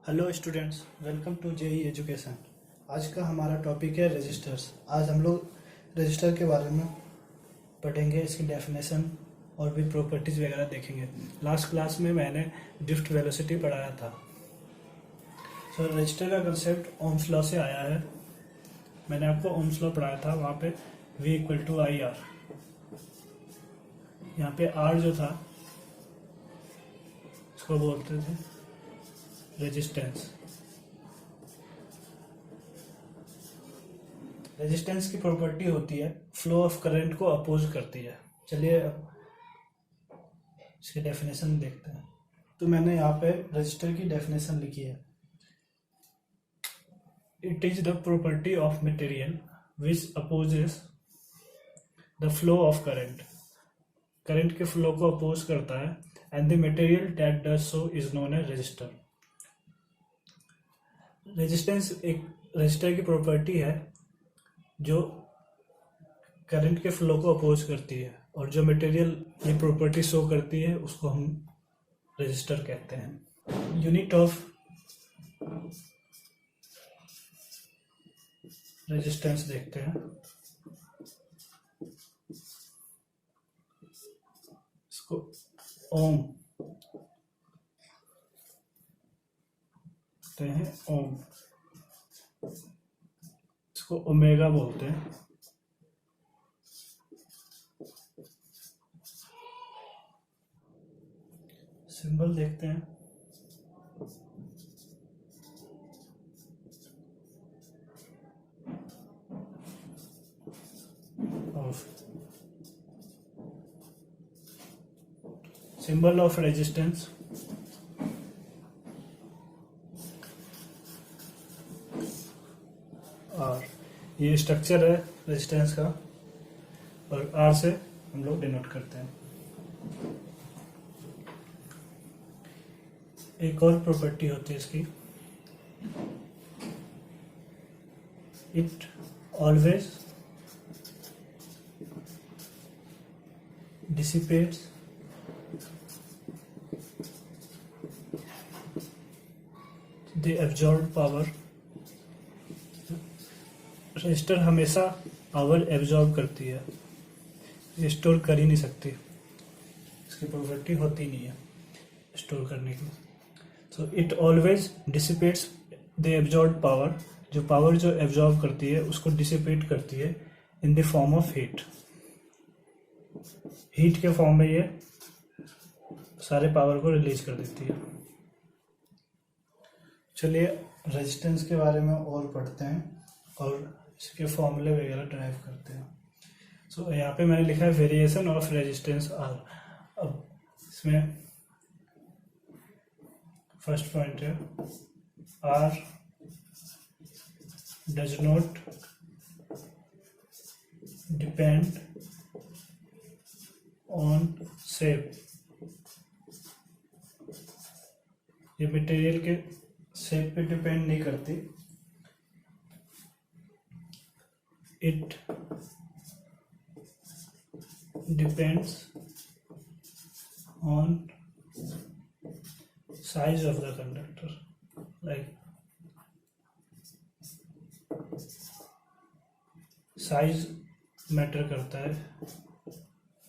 Hello students, welcome to JE education. आज का हमारा टॉपिक है रजिस्टर्स। आज हम लोग रजिस्टर के बारे में पढ़ेंगे, इसकी डेफिनेशन और भी प्रॉपर्टीज वगैरह देखेंगे। लास्ट क्लास में मैंने ड्रिफ्ट वेलोसिटी पढ़ाया था। रजिस्टर का कंसेप्ट ओम्स लॉ से आया है। मैंने आपको ओम्स लॉ पढ़ाया था, वहाँ पे V = IR। यहाँ पे R जो था इसको बोलते थे रेजिस्टेंस। रेजिस्टेंस की प्रॉपर्टी होती है फ्लो ऑफ करंट को अपोज करती है। चलिए अब इसकी डेफिनेशन देखते हैं। तो मैंने यहाँ पे रजिस्टर की डेफिनेशन लिखी है। It is the property of material which opposes the flow of current. Current के फ्लो को अपोज करता है and the material that does so is known as resistor. Resistance एक रजिस्टर की प्रॉपर्टी है जो करंट के फ्लो को अपोज करती है, और जो मटेरियल ये प्रॉपर्टी शो करती है उसको हम रजिस्टर कहते हैं। यूनिट ऑफ रेजिस्टेंस देखते हैं। इसको ओम कहते हैं, ओम। इसको ओमेगा बोलते हैं। सिंबल देखते हैं। Symbol of resistance R। ये स्ट्रक्चर है रेजिस्टेंस का, और R से हम लोग डिनोट करते हैं। एक और प्रॉपर्टी होती है इसकी, it always dissipates the absorbed power. Register हमेशा पावर एब्जॉर्ब करती है, ये स्टोर कर ही नहीं सकती। इसकी प्रॉपर्टी होती नहीं है स्टोर करने की। So it always dissipates the absorbed power. जो पावर जो एब्जॉर्ब करती है उसको डिसिपेट करती है in the form of heat. Heat के फॉर्म में ये सारे पावर को रिलीज कर देती है। चलिए रेजिस्टेंस के बारे में और पढ़ते हैं और इसके फॉर्मूले वगैरह ड्राइव करते हैं। सो यहाँ पे मैंने लिखा है वेरिएशन ऑफ रेजिस्टेंस R। अब इसमें फर्स्ट पॉइंट है R does not depend on shape. ये मटेरियल के शेप पे डिपेंड नहीं करती। It depends on size of the conductor, like size matter करता है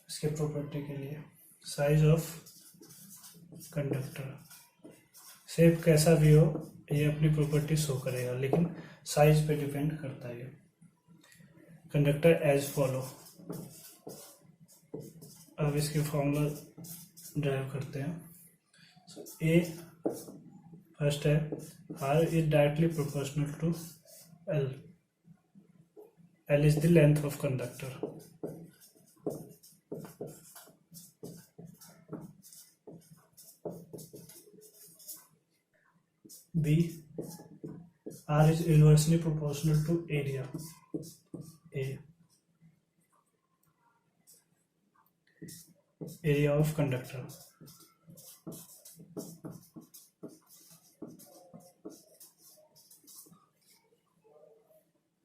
इसके प्रॉपर्टी के लिए। साइज ऑफ कंडक्टर, शेप कैसा भी हो ये अपनी प्रॉपर्टी शो करेगा, लेकिन साइज पे डिपेंड करता है। Conductor as follow. अब इसके फॉर्मूला ड्राइव करते हैं। A फर्स्ट है R is directly proportional to L. L is the length of conductor. B R is inversely proportional to area. A area of conductor.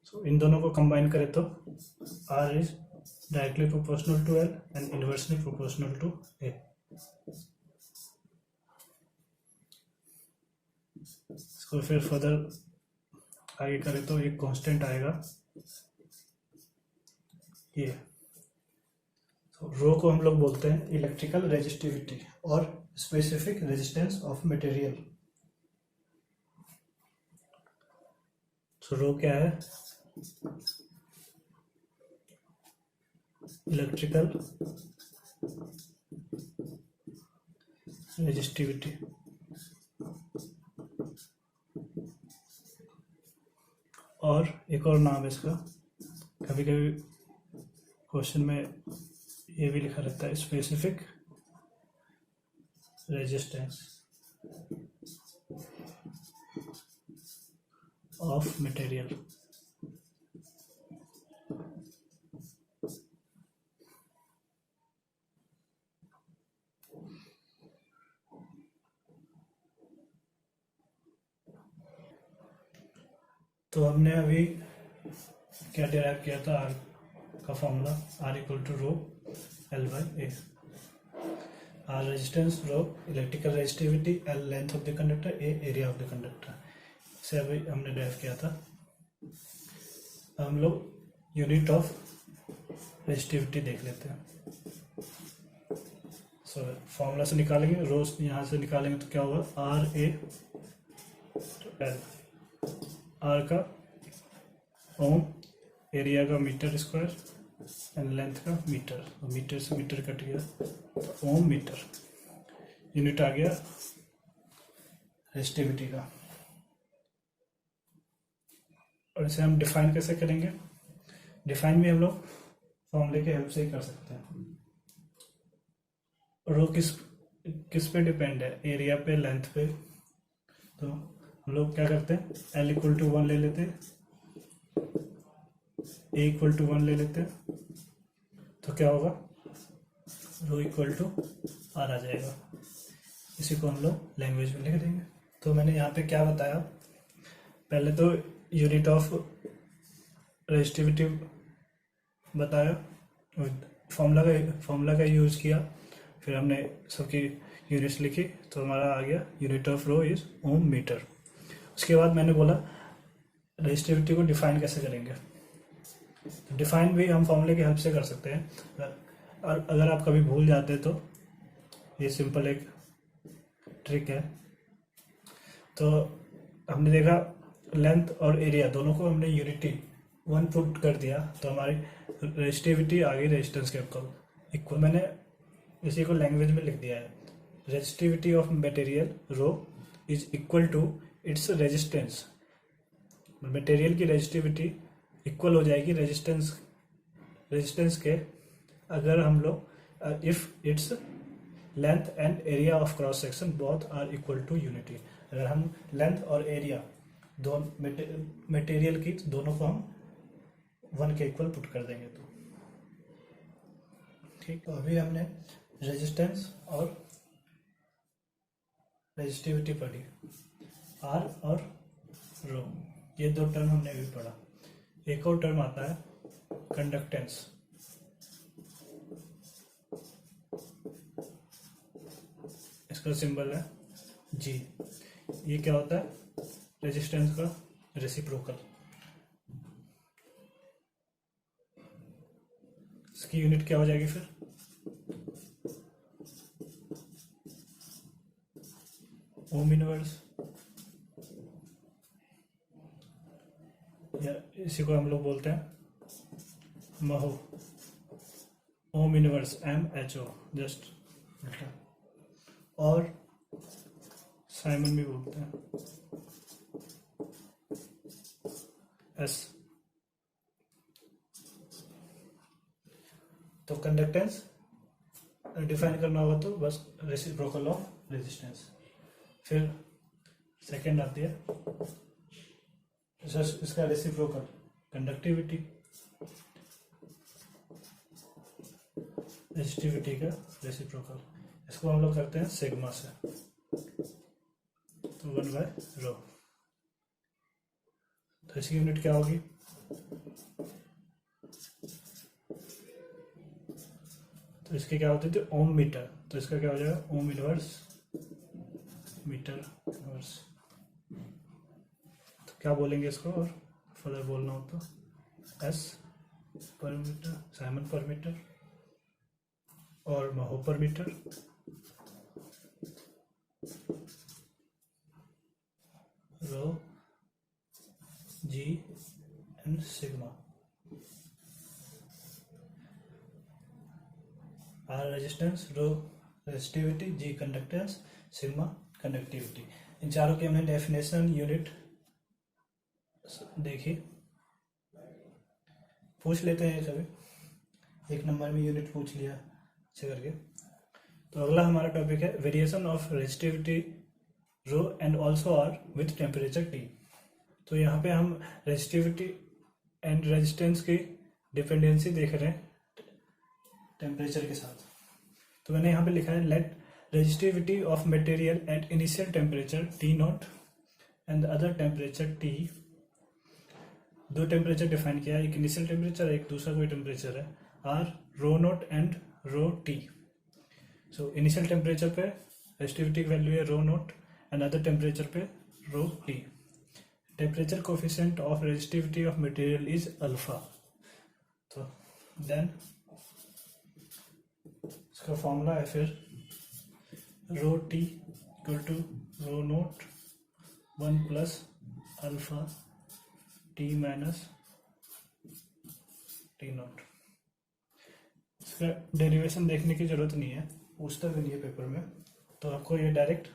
So इन दोनों को combine करें तो R is directly proportional to L and inversely proportional to A. इसको फिर further आगे करें तो एक कांस्टेंट आएगा ये। तो रो को हम लोग बोलते हैं इलेक्ट्रिकल रेजिस्टिविटी और स्पेसिफिक रेजिस्टेंस ऑफ मटेरियल। तो रो क्या है? Electrical resistivity. और एक और नाम है इसका, कभी कभी क्वेश्चन में ये भी लिखा रहता है, स्पेसिफिक रेजिस्टेंस ऑफ मटेरियल। तो हमने अभी क्या डिराइव किया था? आर का formula, R equal to rho L by A. R resistance, rho electrical resistivity, L length of the conductor, A area of the conductor, से अभी हमने डिराइव किया था। हम लोग यूनिट ऑफ रेजिस्टिविटी देख लेते हैं। सो फॉर्मूला से निकालेंगे, रो यहाँ से निकालेंगे तो क्या होगा? आर ए एल, आर का ओम, एरिया का मीटर स्क्वायर एंड लेंथ का मीटर। मीटर से मीटर कट गया तो ओम मीटर, यूनिट आ गया रेजिस्टिविटी का। और इसे हम डिफाइन कैसे करेंगे? डिफाइन भी हम लोग फॉर्मूले के हेल्प से ही कर सकते हैं। रो किस पे डिपेंड है? एरिया पे, लेंथ पे। तो हम लोग क्या करते हैं? एल इक्वल टू 1 ले लेते हैं, ए इक्वल टू 1 ले लेते हैं, तो क्या होगा? रो इक्वल टू आर आ जाएगा। इसी को हम लोग लैंग्वेज में लिख देंगे। तो मैंने यहाँ पे क्या बताया? पहले तो यूनिट ऑफ रेजिस्टिविटी बताया, फॉर्मूला का यूज़ किया, फिर हमने सबकी यूनिट्स लिखी, तो हमारा आ गया unit of rho is ohm metre. उसके बाद मैंने बोला रेजिस्टिविटी को डिफाइन कैसे करेंगे। डिफाइन भी हम फॉर्मूले की हेल्प से कर सकते हैं, और अगर आप कभी भूल जाते तो ये सिंपल एक ट्रिक है। तो हमने देखा लेंथ और एरिया दोनों को हमने यूनिटी 1 पुट कर दिया, तो हमारी रेजिस्टिविटी आ गई रेजिस्टेंस के इक्वल। मैंने इसी को लैंग्वेज में लिख दिया है, resistivity of material rho is equal to its resistance. Material की रेजिस्टिविटी इक्वल हो जाएगी रेजिस्टेंस के, अगर हम लोग if its length and area of cross section both are equal to unity. अगर हम लेंथ और एरिया दोनों मटेरियल की दोनों को हम 1 के इक्वल पुट कर देंगे तो ठीक। तो अभी हमने रेजिस्टेंस और रेजिस्टिविटी पढ़ी, आर और रो, ये 2 टर्म हमने अभी पढ़ा। एक और टर्म आता है कंडक्टेंस। इसका सिंबल है जी। ये क्या होता है? रेजिस्टेंस का रेसिप्रोकल। इसकी यूनिट क्या हो जाएगी फिर? ओम इनवर्स, या इसी को हम लोग बोलते हैं महो, ओम इनवर्स MHO जस्ट, और साइमन भी बोलते हैं S। तो कंडक्टेंस डिफाइन करना होगा तो बस रेसिप्रोकल ऑफ रेजिस्टेंस। फिर सेकंड आती है इसका रेसिप्रोकल कंडक्टिविटी, रेजिस्टिविटी का रेसिप्रोकल। इसको हम लोग करते हैं सिग्मा से, तो 1 बाय रो। तो इसकी यूनिट क्या होगी? तो इसके क्या होते थे? Ohm metre. तो इसका क्या हो जाएगा? Ohm inverse metre inverse. क्या बोलेंगे इसको, और फर्दर बोलना हो तो एस पर मीटर, साइमन पर मीटर और महो पर metre, rho G and sigma. R resistance, rho resistivity, G conductance, sigma conductivity. इन चारों की हमने डेफिनेशन यूनिट देखी। पूछ लेते हैं कभी, एक नंबर में यूनिट पूछ लिया अच्छे करके। तो अगला हमारा टॉपिक है variation of resistivity rho and also R with temperature T. तो यहाँ पे हम रेजिस्टिविटी एंड रेजिस्टेंस की डिपेंडेंसी देख रहे हैं टेम्परेचर के साथ। तो मैंने यहाँ पे लिखा है let resistivity of material at initial temperature T naught and other temperature T. दो टेम्परेचर डिफाइन किया है, एक इनिशियल टेम्परेचर, एक दूसरा कोई टेम्परेचर है, R rho naught and rho T. So initial temperature पे रेजिस्टिविटी की वैल्यू है rho naught and other temperature पे rho T. Temperature coefficient of resistivity of material is alpha. तो देन इसका फॉर्मूला है फिर rho T equal to rho naught 1 plus alpha T minus T naught. इसका derivation देखने की जरूरत नहीं है, पूछता भी नहीं है पेपर में, तो आपको ये डायरेक्ट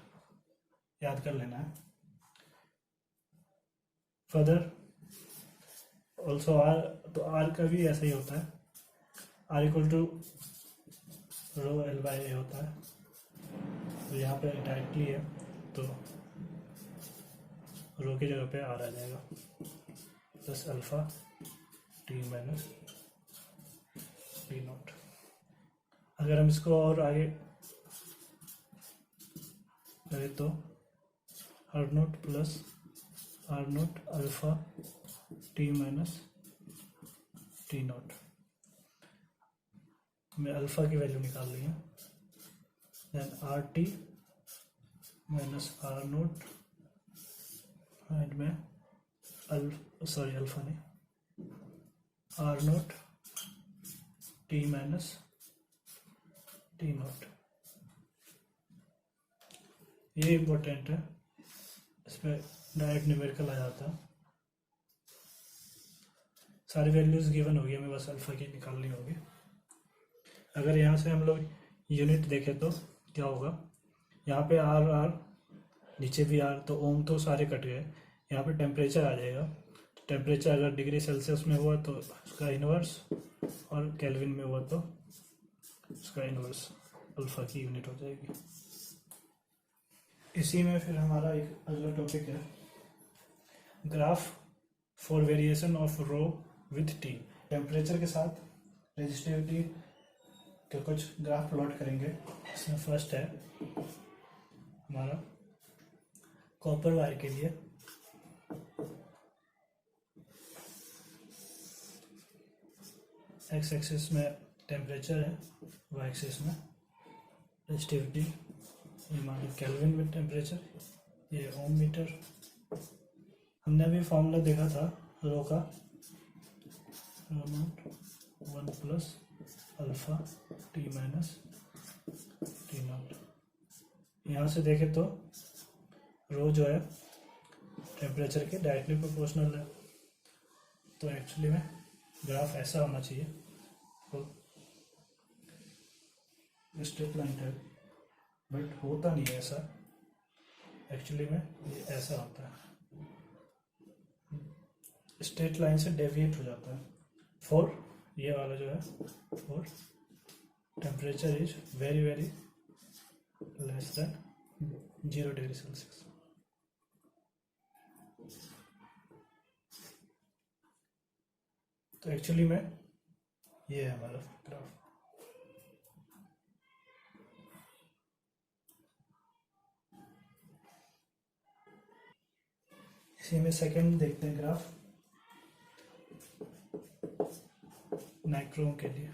याद कर लेना है। फर्दर ऑल्सो आर, तो आर का भी ऐसा ही होता है, R equal to rho L by A होता है। तो यहाँ पे डायरेक्टली है तो रो की जगह पे आर आ जाएगा plus alpha T minus T naught. अगर हम इसको और आगे करें तो R naught plus R naught alpha T minus T naught. हमें अल्फा की वैल्यू निकाल ली है, then R T minus R naught and में अल्फा नहीं, R naught T minus T naught. ये इम्पोर्टेंट है, इसमें डायरेक्ट न्यूमेरिकल आ जाता है। सारी वैल्यूज गिवन होगी, हमें बस अल्फा की निकालनी होगी। अगर यहाँ से हम लोग यूनिट देखें तो क्या होगा, यहाँ पे आर आर नीचे भी आर, तो ओम तो सारे कट गए। यहाँ पे टेम्परेचर आ जाएगा, टेम्परेचर अगर डिग्री सेल्सियस में हुआ तो उसका इन्वर्स, और केल्विन में हुआ तो उसका इन्वर्स अल्फा की यूनिट हो जाएगी। इसी में फिर हमारा एक अगला टॉपिक है graph for variation of rho with T. Temperature के साथ रेजिस्टिविटी के कुछ ग्राफ प्लॉट करेंगे। इसमें फर्स्ट है हमारा कॉपर वायर के लिए। एक्स एक्सिस में टेम्परेचर है, वाई एक्सिस में रेजिस्टिविटी, ये मान लो केल्विन में टेम्परेचर, ये ओम मीटर। हमने अभी फॉर्मूला देखा था रो का, rho not 1 plus alpha T minus T not. यहाँ से देखें तो रो जो है टेम्परेचर के डायरेक्टली प्रोपोर्शनल है, तो एक्चुअली में ग्राफ ऐसा होना चाहिए, तो स्ट्रेट लाइन है, बट होता नहीं है ऐसा। एक्चुअली में ये ऐसा होता है, स्ट्रेट लाइन से डेविएट हो जाता है। फॉर ये वाला जो है, for temperature is very very less than 0 degree Celsius. तो एक्चुअली में ये है हमारा ग्राफ। इसी में सेकंड देखते हैं ग्राफ नाइक्रोम के लिए।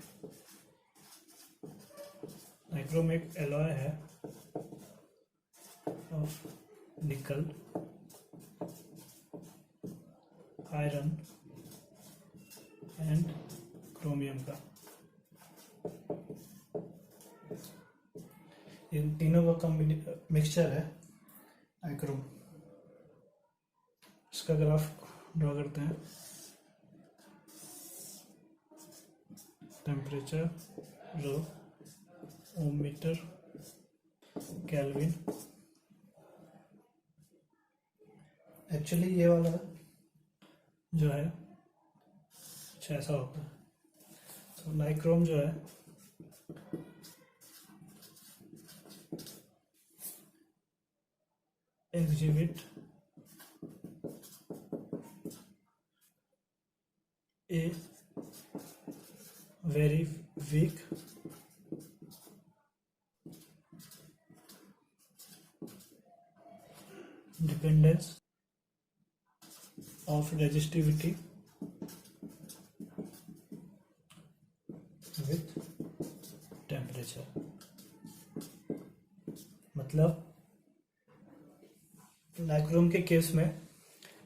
नाइक्रोम एक एलॉय है ऑफ निकल आयरन एंड क्रोमियम का। इन तीनों का मिक्सचर है नाइक्रोम। इसका ग्राफ ड्रॉ करते हैं। टेम्परेचर, रो, ओम मीटर, केल्विन। एक्चुअली ये वाला जो है कुछ ऐसा होता है। तो नाइक्रोम जो है exhibit a very weak dependence of resistivity with temperature। मतलब नाइक्रोम के केस में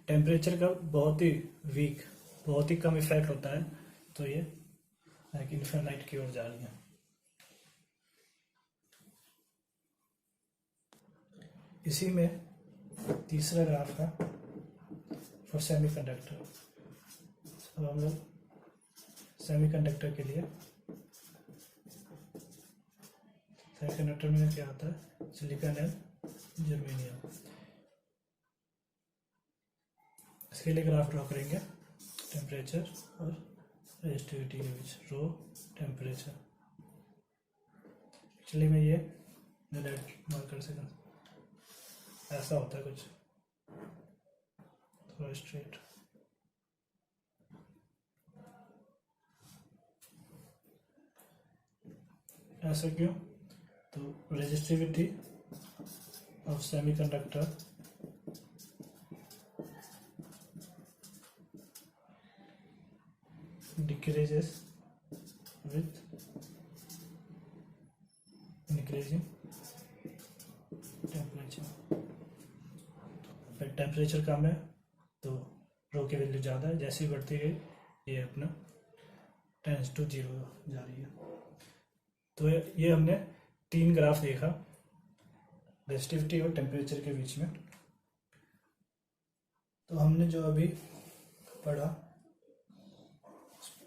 टेम्परेचर का बहुत ही वीक, बहुत ही कम इफेक्ट होता है, तो ये लाइक इन्फिनाइट की ओर जा रही है। इसी में तीसरा ग्राफ था फॉर सेमीकंडक्टर। अब हम लोग सेमीकंडक्टर के लिए, सेमीकंडक्टर में क्या होता है, सिलिकॉन एंड जर्मेनियम। इसके लिए ग्राफ ड्रॉ करेंगे टेम्परेचर और रेजिस्टिविटी के बीच, रो टेम्परेचर। एक्चुअली मैं ये रेड मार्कर से ऐसा होता है कुछ थोड़ा स्ट्रेट। ऐसा क्यों? तो resistivity of semiconductor decreases with increasing temperature। फिर टेम्परेचर कम है तो रो की वैल्यू ज़्यादा है, जैसे ही बढ़ती गई ये अपना टेंस टू 0 जा रही है। तो ये हमने 3 ग्राफ देखा रेजिस्टिविटी और टेम्परेचर के बीच में। तो हमने जो अभी पढ़ा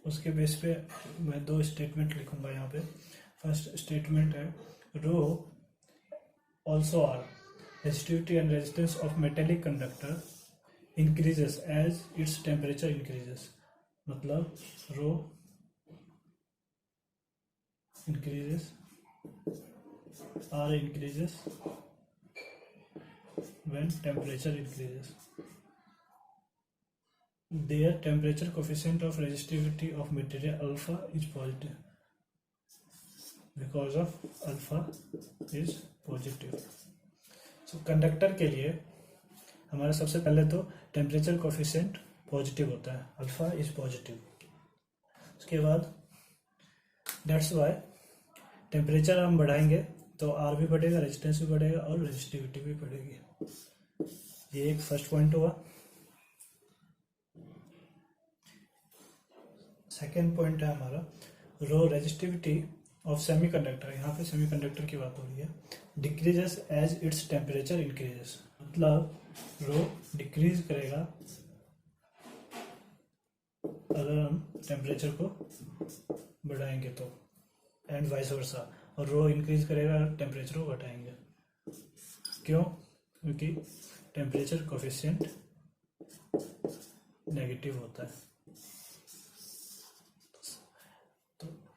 उसके बेस पे मैं 2 स्टेटमेंट लिखूंगा यहाँ पे। फर्स्ट स्टेटमेंट है, rho also R resistivity and resistance of metallic conductor increases as its temperature increases. मतलब rho increases, R increases when temperature increases. Their temperature coefficient of resistivity of material alpha is positive because of alpha is positive। So conductor के लिए हमारा सबसे पहले तो temperature coefficient positive होता है, alpha is positive. उसके बाद दैट्स वाई टेम्परेचर हम बढ़ाएंगे तो आर भी बढ़ेगा, रेजिस्टेंस भी बढ़ेगा और रेजिस्टिविटी भी बढ़ेगी। ये एक फर्स्ट पॉइंट हुआ। सेकेंड पॉइंट है हमारा रो रेजिस्टिविटी ऑफ सेमीकंडक्टर। यहाँ पे सेमीकंडक्टर की बात हो रही है। Decreases as its temperature increases, मतलब रो डिक्रीज करेगा अगर हम टेम्परेचर को बढ़ाएंगे तो, एंड वाइस वर्सा। और रो इंक्रीज करेगा अगर टेम्परेचर को घटाएंगे। क्यों? क्योंकि टेम्परेचर कोफिशिएंट नेगेटिव होता है।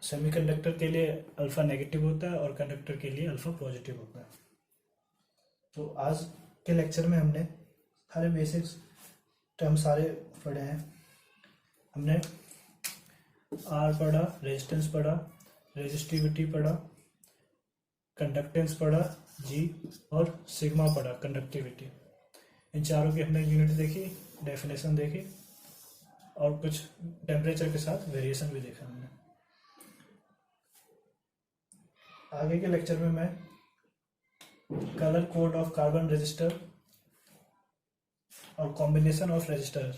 सेमीकंडक्टर के लिए अल्फा नेगेटिव होता है और कंडक्टर के लिए अल्फा पॉजिटिव होता है। तो आज के लेक्चर में हमने सारे बेसिक्स टर्म सारे पढ़े हैं। हमने आर पढ़ा, रेजिस्टेंस पढ़ा, रेजिस्टिविटी पढ़ा, कंडक्टेंस पढ़ा जी, और सिग्मा पढ़ा कंडक्टिविटी। इन चारों की हमने यूनिट देखी, डेफिनेशन देखी और कुछ टेम्परेचर के साथ वेरिएशन भी देखा हमने। आगे के लेक्चर में मैं colour code of carbon resistor और कॉम्बिनेशन ऑफ रेजिस्टर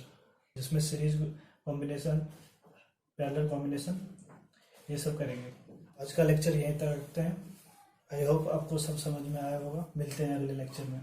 जिसमें सीरीज कॉम्बिनेशन, पैरेलल कॉम्बिनेशन, ये सब करेंगे। आज का लेक्चर यहीं तक रखते हैं। आई होप आपको सब समझ में आया होगा। मिलते हैं अगले लेक्चर में।